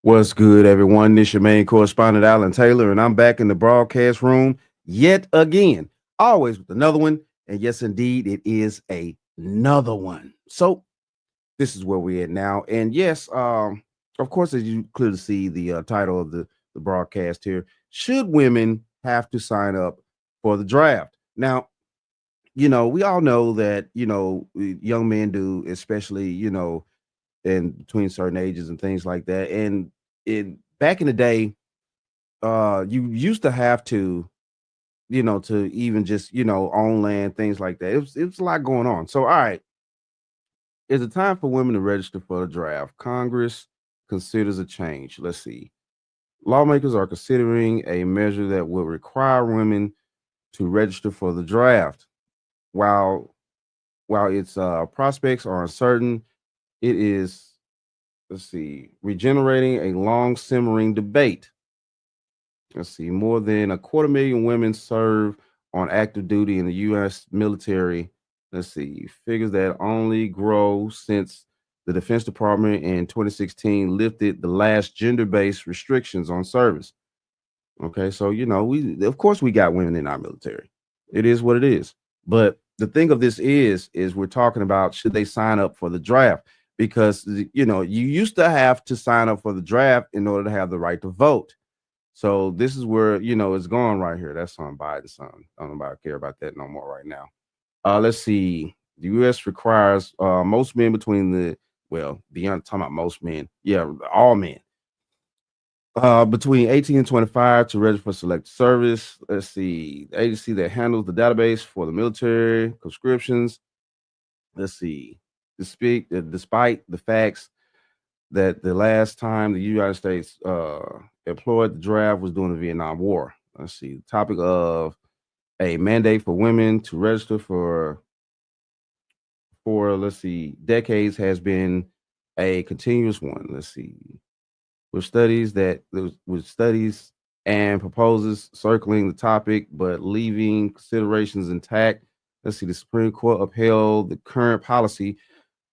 What's good, everyone? This your main correspondent, Alan Taylor, and I'm back in the broadcast room yet again, always with another one. And yes, indeed, it is another one. So this is where we're at now. And yes, of course, as you clearly see the title of the broadcast here, should women have to sign up for the draft? Now, we all know that, young men do, especially, in between certain ages and things like that. And back in the day, you used to have to, to even just, own land, things like that. It was a lot going on. So, all right, is it time for women to register for the draft? Congress considers a change. Let's see. Lawmakers are considering a measure that will require women to register for the draft. While while its prospects are uncertain, it is, let's see, regenerating a long simmering debate. Let's see, more than a quarter million women serve on active duty in the U.S. military. Let's see, figures that only grow since the Defense Department in 2016 lifted the last gender-based restrictions on service. Okay, so we of course we got women in our military. It is what it is. But the thing of this is we're talking about, should they sign up for the draft? Because you used to have to sign up for the draft in order to have the right to vote. So this is where it's going right here. That's on Biden's son. I don't know about care about that no more right now. Let's see. The U.S. requires most men between beyond talking about most men, yeah, all men between 18 and 25 to register for select service. Let's see. The agency that handles the database for the military conscriptions. Let's see. Despite the facts that the last time the United States employed the draft was during the Vietnam War. Let's see. The topic of a mandate for women to register for let's see, decades has been a continuous one. Let's see. With studies and proposals circling the topic, but leaving considerations intact. Let's see. The Supreme Court upheld the current policy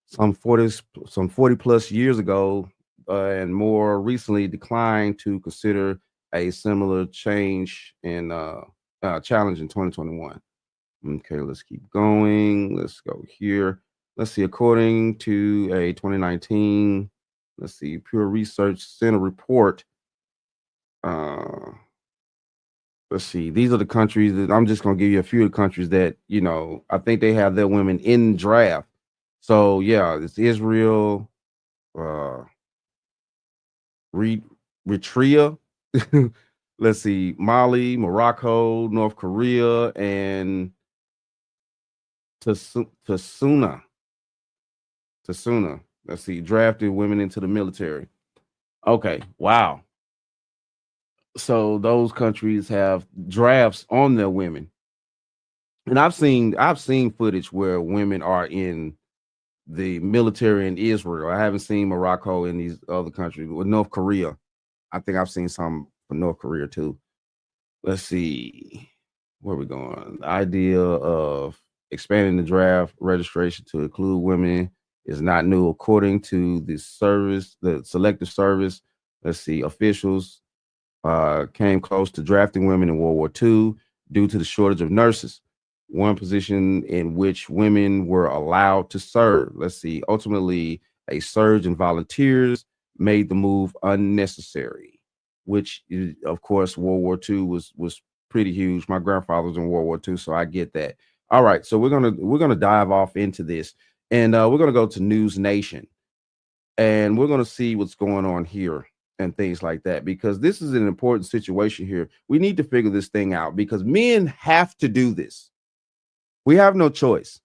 some 40 plus years ago, and more recently declined to consider a similar change in challenge in 2021. Okay, let's keep going. Let's go here. Let's see. According to a 2019, let's see, Pure Research Center report. Uh, let's see. These are the countries that I'm just going to give you a few of the countries that I think they have their women in draft. So yeah, it's Israel, uh, Eritrea. Let's see, Mali, Morocco, North Korea, and Tasuna. Tasuna. Let's see, drafted women into the military. Okay, wow. So those countries have drafts on their women, and I've seen footage where women are in the military in Israel. I haven't seen Morocco in these other countries. With North Korea, I think I've seen some for North Korea too. Let's see, where we going. The idea of expanding the draft registration to include women is not new, according to the Selective Service. Let's see, officials came close to drafting women in World War II due to the shortage of nurses, one position in which women were allowed to serve. Let's see, ultimately, a surge in volunteers made the move unnecessary, which is, of course, World War II was pretty huge. My grandfather was in World War II, so I get that. All right, so we're gonna dive off into this, and we're gonna go to News Nation, and we're gonna see what's going on here and things like that, because this is an important situation here. We need to figure this thing out because men have to do this. We have no choice.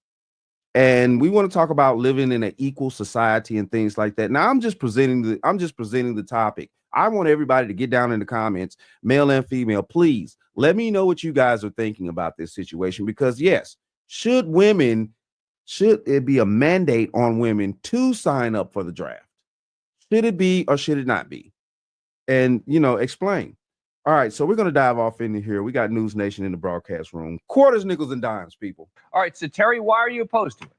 And we want to talk about living in an equal society and things like that. Now, I'm just presenting the topic. I want everybody to get down in the comments, male and female. Please let me know what you guys are thinking about this situation. Because yes, should it be a mandate on women to sign up for the draft? Should it be or should it not be? And explain. All right, so we're gonna dive off into here. We got News Nation in the broadcast room. Quarters, nickels, and dimes, people. All right, so Terry, why are you opposed to it?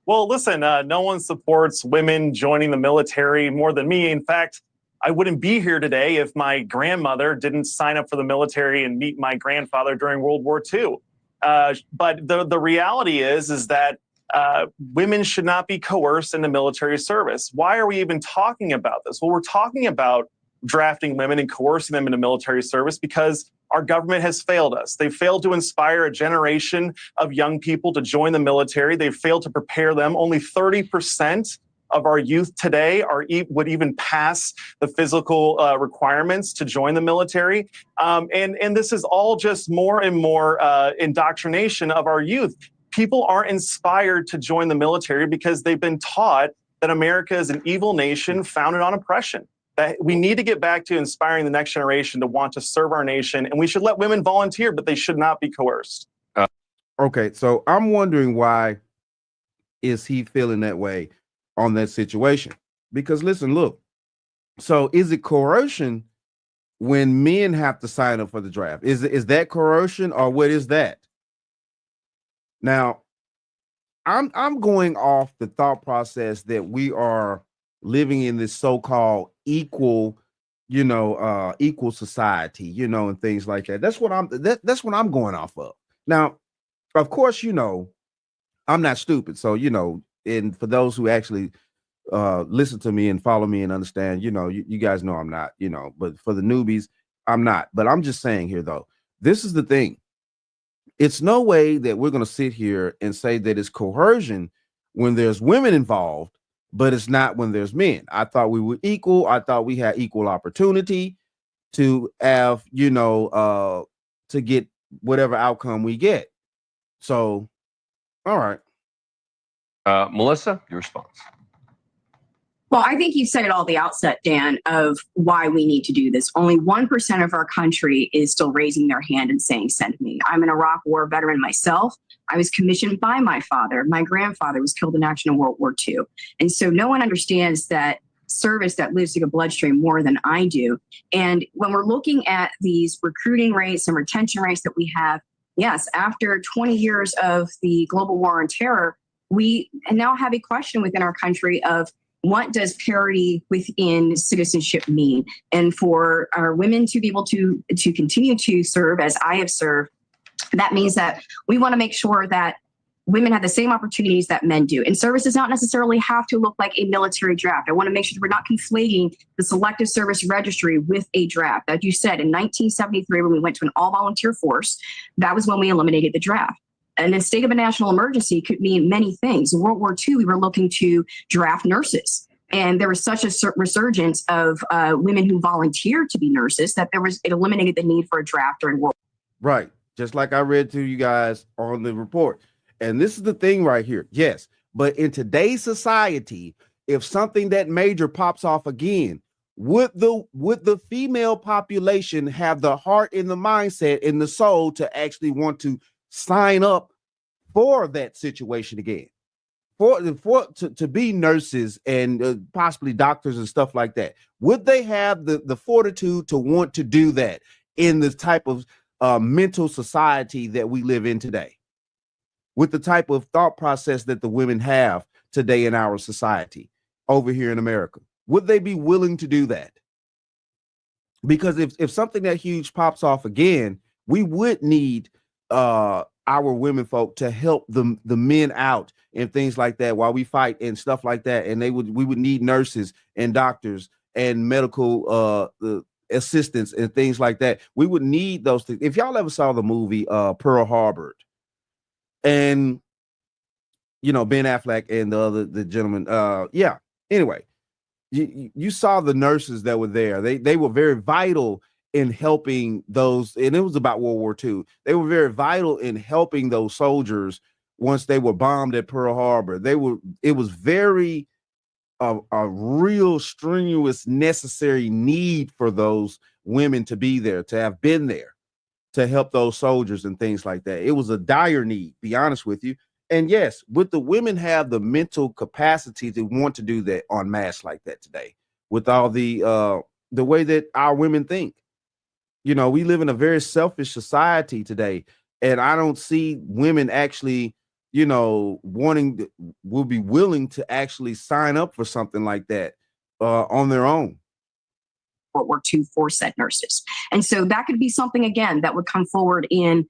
Well, listen, no one supports women joining the military more than me. In fact, I wouldn't be here today if my grandmother didn't sign up for the military and meet my grandfather during World War II. But the reality is that women should not be coerced into military service. Why are we even talking about this? Well, we're talking about drafting women and coercing them into military service because our government has failed us. They've failed to inspire a generation of young people to join the military. They've failed to prepare them. Only 30% of our youth today would even pass the physical requirements to join the military. And this is all just more and more indoctrination of our youth. People aren't inspired to join the military because they've been taught that America is an evil nation founded on oppression. That we need to get back to inspiring the next generation to want to serve our nation, and we should let women volunteer, but they should not be coerced. Okay, so I'm wondering, why is he feeling that way on that situation? Because listen, look, so is it coercion when men have to sign up for the draft? Is that coercion, or what is that? Now, I'm going off the thought process that we are living in this so-called equal society, and things like that. That's what I'm going off of. Now, of course, I'm not stupid. So, and for those who actually listen to me and follow me and understand, you guys know I'm not, but for the newbies, I'm not. But I'm just saying here, though, this is the thing. It's no way that we're going to sit here and say that it's coercion when there's women involved, but it's not when there's men. I thought we were equal. I thought we had equal opportunity to have, to get whatever outcome we get. So, all right. Melissa, your response. Well, I think you said it all at the outset, Dan, of why we need to do this. Only 1% of our country is still raising their hand and saying, send me. I'm an Iraq War veteran myself. I was commissioned by my father. My grandfather was killed in action in World War II. And so no one understands that service that lives through the bloodstream more than I do. And when we're looking at these recruiting rates and retention rates that we have, yes, after 20 years of the global war on terror, we now have a question within our country of, what does parity within citizenship mean? And for our women to be able to continue to serve as I have served, that means that we want to make sure that women have the same opportunities that men do. And service does not necessarily have to look like a military draft. I want to make sure that we're not conflating the Selective Service Registry with a draft. As you said, in 1973, when we went to an all-volunteer force, that was when we eliminated the draft. And a state of a national emergency could mean many things. In World War II, we were looking to draft nurses. And there was such a resurgence of women who volunteered to be nurses that it eliminated the need for a draft during World War. Right. Just like I read to you guys on the report. And this is the thing right here. Yes. But in today's society, if something that major pops off again, would the female population have the heart and the mindset and the soul to actually want to sign up for that situation again, to be nurses and possibly doctors and stuff like that? Would they have the fortitude to want to do that in the type of mental society that we live in today, with the type of thought process that the women have today in our society over here in America? Would they be willing to do that? Because if something that huge pops off again, we would need our women folk to help the men out and things like that while we fight and stuff like that. And we would need nurses and doctors and medical assistants and things like that. We would need those things. If y'all ever saw the movie Pearl Harbor, and Ben Affleck and the gentleman, anyway, you saw the nurses that were there. They were very vital in helping those, and it was about World War II. They were very vital in helping those soldiers once they were bombed at Pearl Harbor. It was very a real strenuous, necessary need for those women to be there, to have been there, to help those soldiers and things like that. It was a dire need, be honest with you. And yes, would the women have the mental capacity to want to do that en masse like that today, with all the way that our women think? We live in a very selfish society today, and I don't see women actually, will be willing to actually sign up for something like that on their own. World War II for said nurses. And so that could be something, again, that would come forward in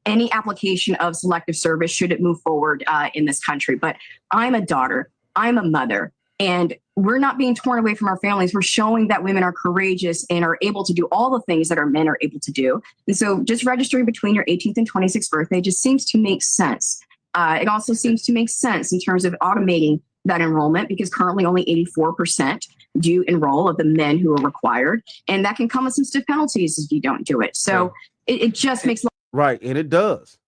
any application of selective service should it move forward in this country. But I'm a daughter, I'm a mother, and we're not being torn away from our families. We're showing that women are courageous and are able to do all the things that our men are able to do. And so just registering between your 18th and 26th birthday just seems to make sense. It also seems to make sense in terms of automating that enrollment, because currently only 84% do enroll of the men who are required. And that can come with some stiff penalties if you don't do it. So it just makes right. And it does.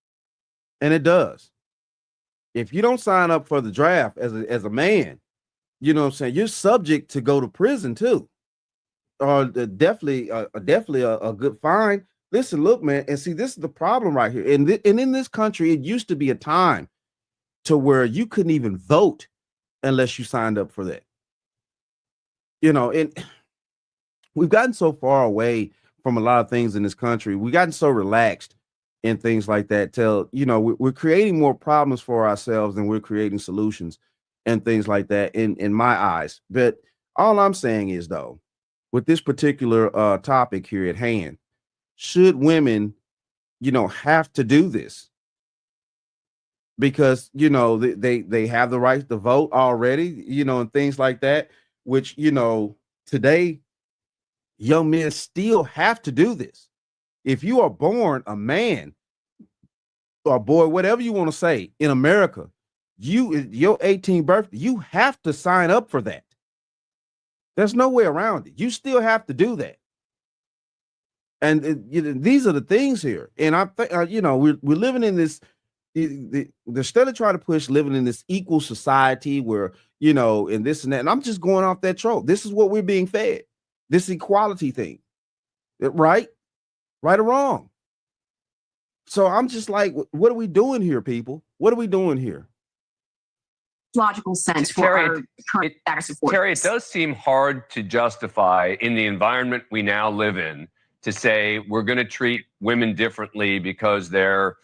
And it does. If you don't sign up for the draft as a man, you know what I'm saying, you're subject to go to prison too. Or definitely a good fine. Listen, look, man, and see, this is the problem right here. And in this country, it used to be a time to where you couldn't even vote unless you signed up for that. You know, and we've gotten so far away from a lot of things in this country. We've gotten so relaxed in things like that till, you know, we're creating more problems for ourselves than we're creating solutions and things like that in my eyes. But all I'm saying is, though, with this particular topic here at hand, should women, you know, have to do this? Because, you know, they have the right to vote already, you know, and things like that, which, you know, today, young men still have to do this. If you are born a man or boy, whatever you want to say, in America, your 18th birthday, you have to sign up for that. There's no way around it. You still have to do that. And you know, these are the things here. And I think, you know, we're living in this, they're still trying to push living in this equal society where, you know, and this and that. And I'm just going off that trope. This is what we're being fed, this equality thing, right? Right or wrong. So I'm just like, what are we doing here, people? What are we doing here? Logical sense for Terry, our current status of force. Terry, it does seem hard to justify in the environment we now live in to say we're going to treat women differently because they're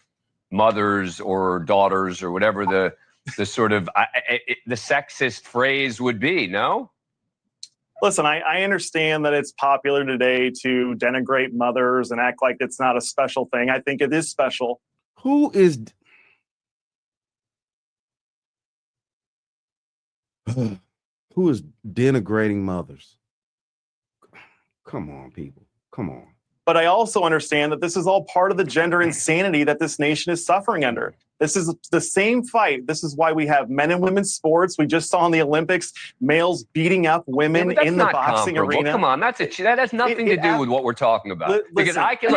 mothers or daughters or whatever the sort of the sexist phrase would be. No? Listen, I understand that it's popular today to denigrate mothers and act like it's not a special thing. I think it is special. Who is denigrating mothers? Come on, people. Come on. But I also understand that this is all part of the gender insanity that this nation is suffering under. This is the same fight. This is why we have men and women's sports. We just saw in the Olympics males beating up women in the boxing arena. Come on, that has nothing to do with what we're talking about. Because I can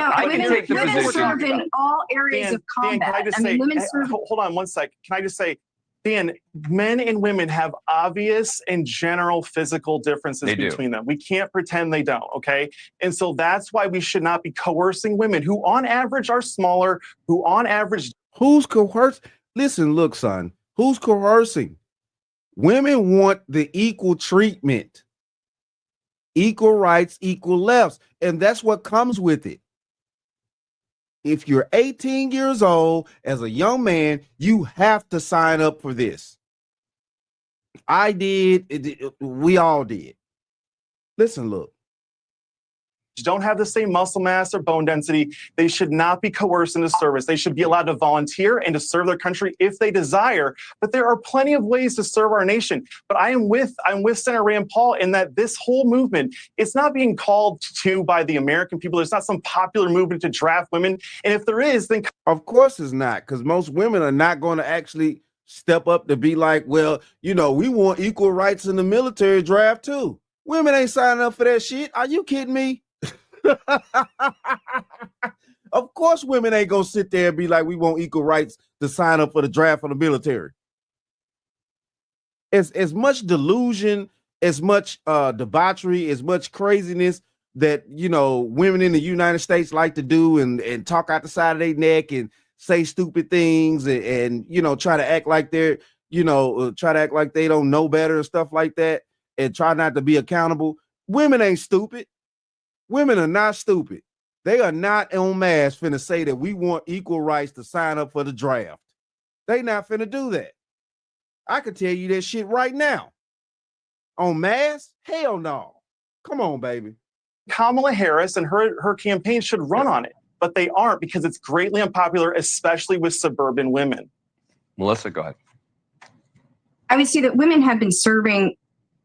take the women position. serve in all areas of combat. Women serve. Hold on one sec. Can I just say, Dan, men and women have obvious and general physical differences between them. We can't pretend they don't, okay? And so that's why we should not be coercing women who on average are smaller, who on average... Who's coercing? Listen, look, son, who's coercing? Women want the equal treatment, equal rights, equal lefts, and that's what comes with it. If you're 18 years old as a young man, you have to sign up for this. I did. We all did. Listen, look. Don't have the same muscle mass or bone density. They should not be coerced into service. They should be allowed to volunteer and to serve their country if they desire. But there are plenty of ways to serve our nation. But I'm with Senator Rand Paul in that this whole movement, it's not being called to by the American people. There's not some popular movement to draft women. And if there is, then of course it's not, because most women are not going to actually step up to be like, well, you know, we want equal rights in the military draft too. Women ain't signing up for that shit. Are you kidding me? Of course women ain't gonna sit there and be like, we want equal rights to sign up for the draft for the military. As much delusion, as much debauchery, as much craziness that, you know, women in the United States like to do and talk out the side of their neck and say stupid things and you know, try to act like they're, you know, try to act like they don't know better and stuff like that and try not to be accountable. Women ain't stupid. Women are not stupid. They are not en masse finna say that we want equal rights to sign up for the draft. They not finna do that. I can tell you that shit right now. En masse? Hell no. Come on, baby. Kamala Harris and her campaign should run on it, but they aren't because it's greatly unpopular, especially with suburban women. Melissa, go ahead. I would say that women have been serving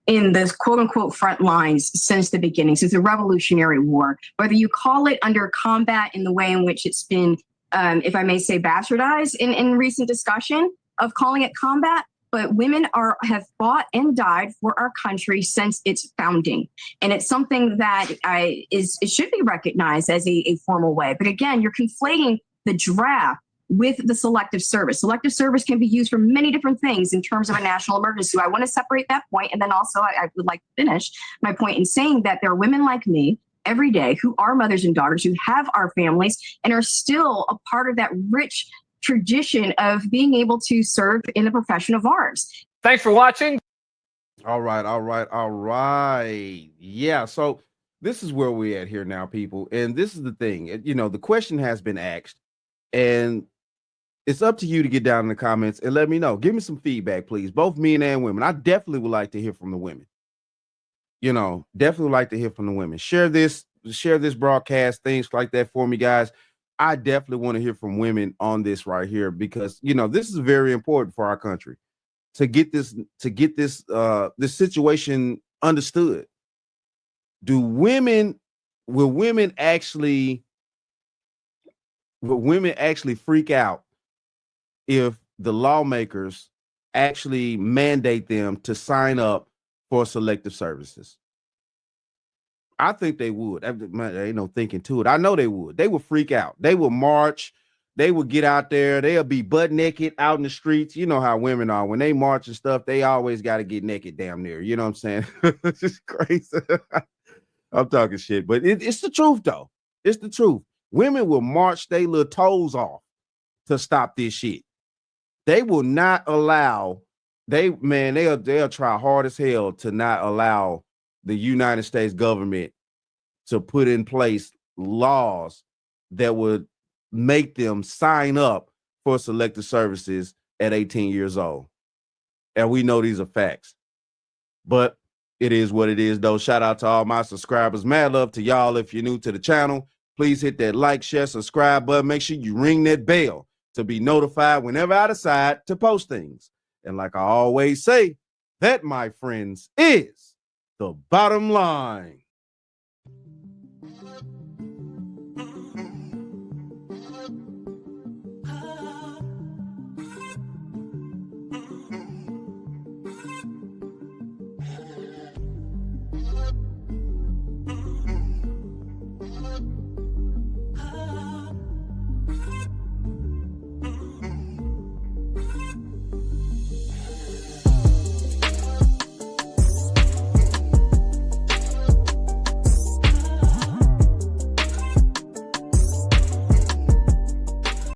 in the quote unquote front lines since the beginning, since the Revolutionary War, whether you call it under combat in the way in which it's been, if I may say, bastardized in recent discussion of calling it combat. But women have fought and died for our country since its founding. And it's something that it should be recognized as a formal way. But again, you're conflating the draft with the selective service. Selective service can be used for many different things in terms of a national emergency. So I want to separate that point. And then also I would like to finish my point in saying that there are women like me every day who are mothers and daughters who have our families and are still a part of that rich tradition of being able to serve in the profession of arms. Thanks for watching. All right. Yeah, so this is where we're at here now, people. And this is the thing. You know, the question has been asked, and it's up to you to get down in the comments and let me know. Give me some feedback, please, both men and women. I definitely would like to hear from the women. You know, definitely like to hear from the women. Share this broadcast, things like that for me, guys. I definitely want to hear from women on this right here because, you know, this is very important for our country to get this situation understood. Will women actually freak out if the lawmakers actually mandate them to sign up for selective services? I think they would. There ain't no thinking to it. I know they would. They would freak out. They will march. They will get out there. They'll be butt naked out in the streets. You know how women are. When they march and stuff, they always got to get naked damn near. You know what I'm saying? It's just crazy. I'm talking shit, but it's the truth, though. It's the truth. Women will march their little toes off to stop this shit. They will not allow, they'll try hard as hell to not allow the United States government to put in place laws that would make them sign up for selective services at 18 years old. And we know these are facts. But it is what it is, though. Shout out to all my subscribers. Mad love to y'all. If you're new to the channel, please hit that like, share, subscribe button. Make sure you ring that bell to be notified whenever I decide to post things. And like I always say, that, my friends, is the bottom line.